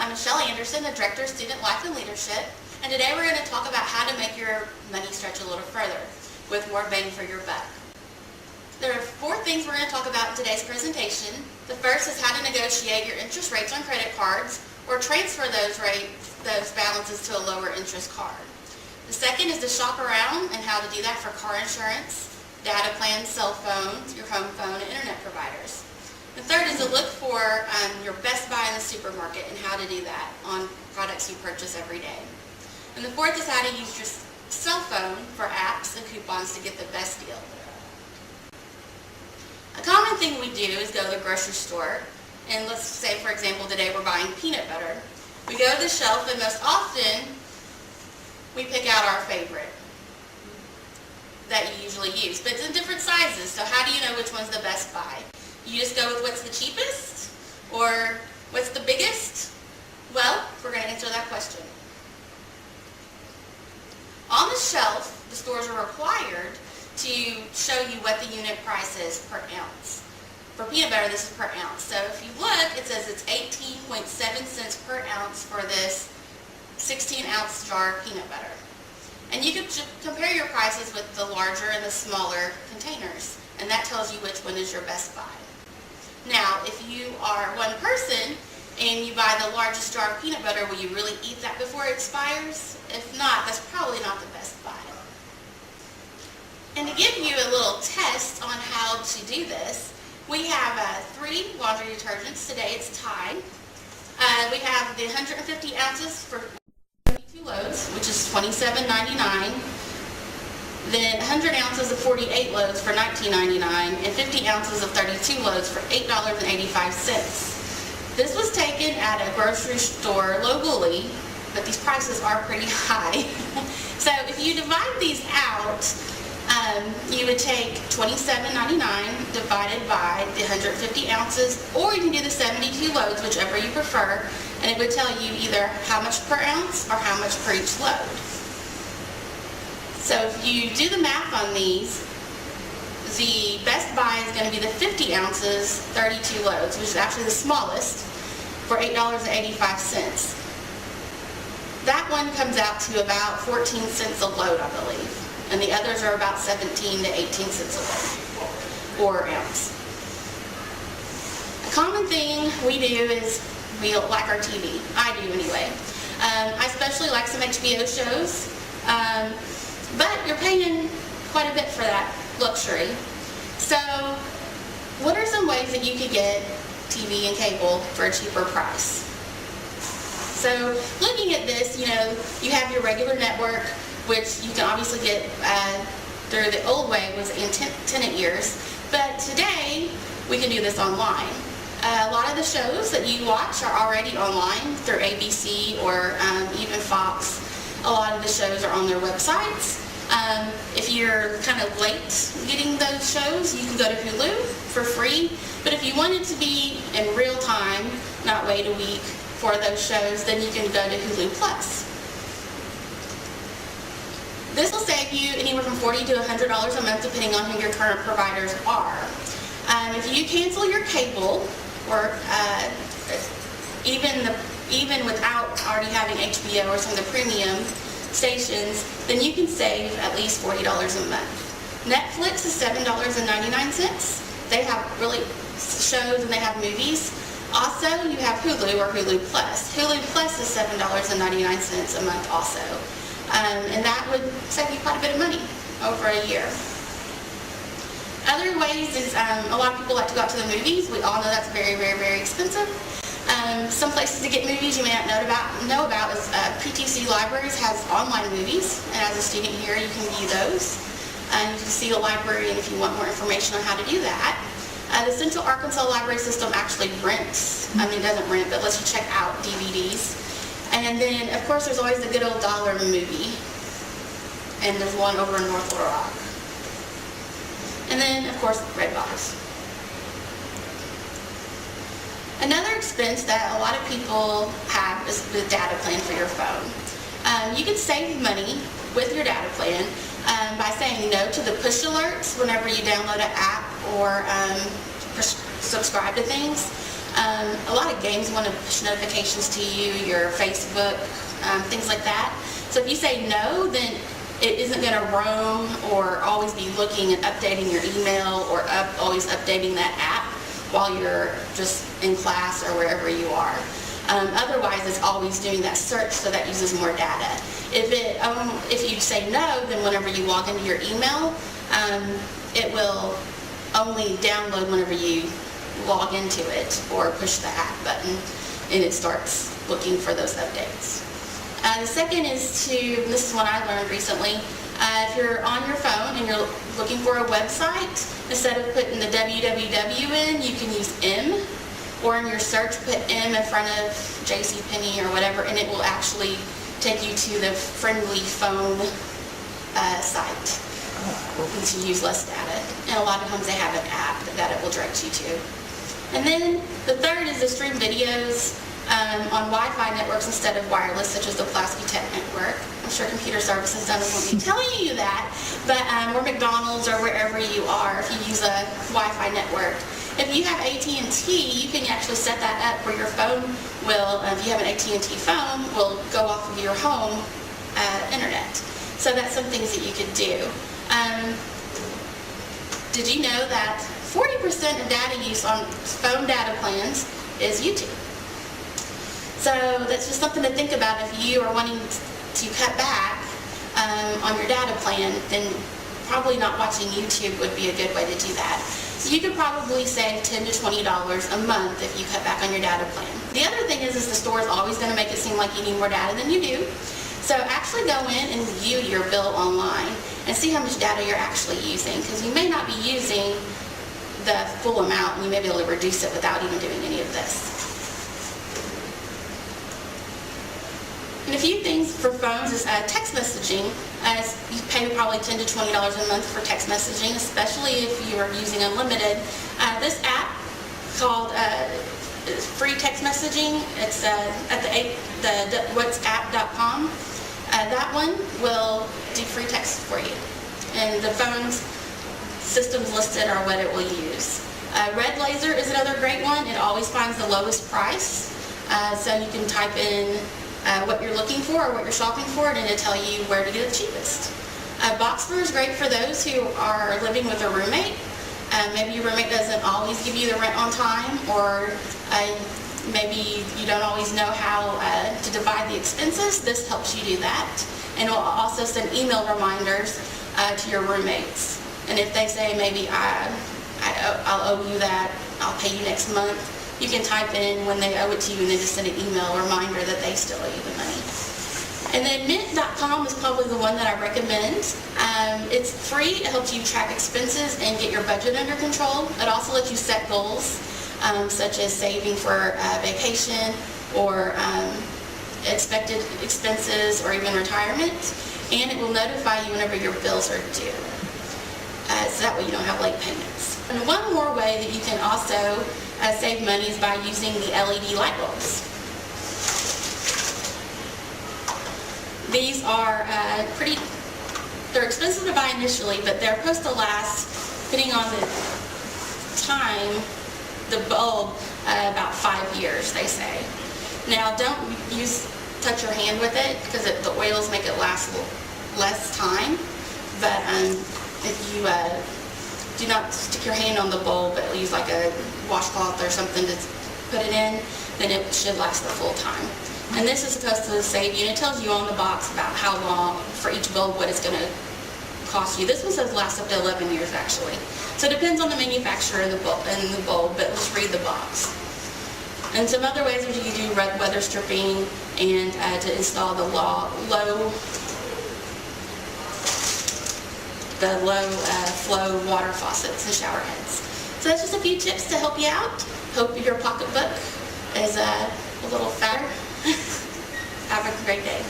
I'm Michelle Anderson, the Director of Student Life and Leadership, and today we're going to talk about how to make your money stretch a little further with more bang for your buck. There are 4 things we're going to talk about in today's presentation. The first is how to negotiate your interest rates on credit cards or transfer those balances to a lower interest card. The second is to shop around and how to do that for car insurance, data plans, cell phones, your home phone, and internet providers. The third is to look for your best buy in the supermarket and how to do that on products you purchase every day. And the fourth is how to use your cell phone for apps and coupons to get the best deal. A common thing we do is go to the grocery store, and let's say, for example, today we're buying peanut butter. We go to the shelf, and most often we pick out our favorite that you usually use, but it's in different sizes, so how do you know which one's the best buy? You just go with what's the cheapest or what's the biggest? Well, we're going to answer that question. On the shelf, the stores are required to show you what the unit price is per ounce. For peanut butter, this is per ounce. So if you look, it says it's 18.7 cents per ounce for this 16-ounce jar of peanut butter. And you can compare your prices with the larger and the smaller containers, and that tells you which one is your best buy. Now, if you are one person and you buy the largest jar of peanut butter, will you really eat that before it expires? If not, that's probably not the best buy. And to give you a little test on how to do this, we have 3 laundry detergents. Today it's Tide. We have the 150 ounces for 72 loads, which is $27.99. Then 100 ounces of 48 loads for $19.99 and 50 ounces of 32 loads for $8.85. This was taken at a grocery store locally, but these prices are pretty high. So if you divide these out, you would take $27.99 divided by the 150 ounces, or you can do the 72 loads, whichever you prefer, and it would tell you either how much per ounce or how much per each load. So if you do the math on these, the best buy is going to be the 50 ounces, 32 loads, which is actually the smallest, for $8.85. That one comes out to about 14 cents a load, I believe. And the others are about 17 to 18 cents a load, or ounce. A common thing we do is we like our TV. I do anyway. I especially like some HBO shows. But you're paying quite a bit for that luxury. So what are some ways that you could get TV and cable for a cheaper price? So looking at this, you have your regular network, which you can obviously get through the old way was in tenant years. But today, we can do this online. A lot of the shows that you watch are already online through ABC or even Fox. A lot of the shows are on their websites. If you're kind of late getting those shows, you can go to Hulu for free. But if you wanted to be in real time, not wait a week for those shows, then you can go to Hulu Plus. This will save you anywhere from $40 to $100 a month, depending on who your current providers are. If you cancel your cable, or even without already having HBO or some of the premium stations, then you can save at least $40 a month. Netflix is $7.99. They have really shows and they have movies. Also, you have Hulu or Hulu Plus. Hulu Plus is $7.99 a month also. And that would save you quite a bit of money over a year. Other ways is a lot of people like to go out to the movies. We all know that's very, very, very expensive. Some places to get movies you may not know about is PTC Libraries has online movies, and as a student here you can view those. You can see a library, and if you want more information on how to do that. The Central Arkansas Library System actually rents, it doesn't rent, but lets you check out DVDs. And then, of course, there's always the good old dollar movie, and there's one over in North Little Rock. And then, of course, Redbox. Another expense that a lot of people have is the data plan for your phone. You can save money with your data plan by saying no to the push alerts whenever you download an app or subscribe to things. A lot of games want to push notifications to you, your Facebook, things like that. So if you say no, then it isn't going to roam or always be looking and updating your email or always updating that app while you're just in class or wherever you are. Otherwise, it's always doing that search, so that uses more data. If you say no, then whenever you log into your email, it will only download whenever you log into it or push the app button, and it starts looking for those updates. The second is this is what I learned recently, if you're on your phone and you're looking for a website, instead of putting the www in, you can use M, or in your search put M in front of JCPenney or whatever, and it will actually take you to the friendly phone site. Since you use less data. And a lot of times they have an app that it will direct you to. And then the third is to stream videos on Wi-Fi networks instead of wireless, such as the Pulaski Tech network. I'm sure Computer Services doesn't be telling you that, but or McDonald's or wherever you are, if you use a Wi-Fi network. If you have AT&T, you can actually set that up where your phone will, if you have an AT&T phone, will go off of your home internet. So that's some things that you could do. Did you know that 40% of data use on phone data plans is YouTube? So that's just something to think about. If you are wanting to cut back on your data plan, then probably not watching YouTube would be a good way to do that. So you could probably save $10 to $20 a month if you cut back on your data plan. The other thing is the store is always going to make it seem like you need more data than you do. So actually go in and view your bill online and see how much data you're actually using, because you may not be using the full amount, and you may be able to reduce it without even doing any of this. And a few things for phones is text messaging. You pay probably $10 to $20 a month for text messaging, especially if you are using unlimited. This app called free text messaging, it's at the whatsapp.com. That one will do free text for you. And the phone's systems listed are what it will use. Red Laser is another great one. It always finds the lowest price. So you can type in what you're looking for or what you're shopping for, and it'll tell you where to get it cheapest. Boxfer is great for those who are living with a roommate. Maybe your roommate doesn't always give you the rent on time, or maybe you don't always know how to divide the expenses. This helps you do that. And it will also send email reminders to your roommates. And if they say, maybe I'll owe you that, I'll pay you next month, you can type in when they owe it to you and then just send an email reminder that they still owe you the money. And then Mint.com is probably the one that I recommend. It's free. It helps you track expenses and get your budget under control. It also lets you set goals, such as saving for vacation or expected expenses or even retirement. And it will notify you whenever your bills are due. So that way you don't have late payments. And one more way that you can also save money is by using the LED light bulbs. These are they're expensive to buy initially, but they're supposed to last, depending on the time, the bulb, about 5 years, they say. Now, don't touch your hand with it, because the oils make it last less time, but if you do not stick your hand on the bulb, but use like a washcloth or something to put it in, then it should last the full time. And this is supposed to save you, and it tells you on the box about how long for each bulb, what it's going to cost you. This one says lasts up to 11 years actually. So it depends on the manufacturer and the bulb, but let's read the box. And some other ways that you can do weather stripping and to install the low flow water faucets and shower heads. So that's just a few tips to help you out. Hope your pocketbook is a little fatter. Have a great day.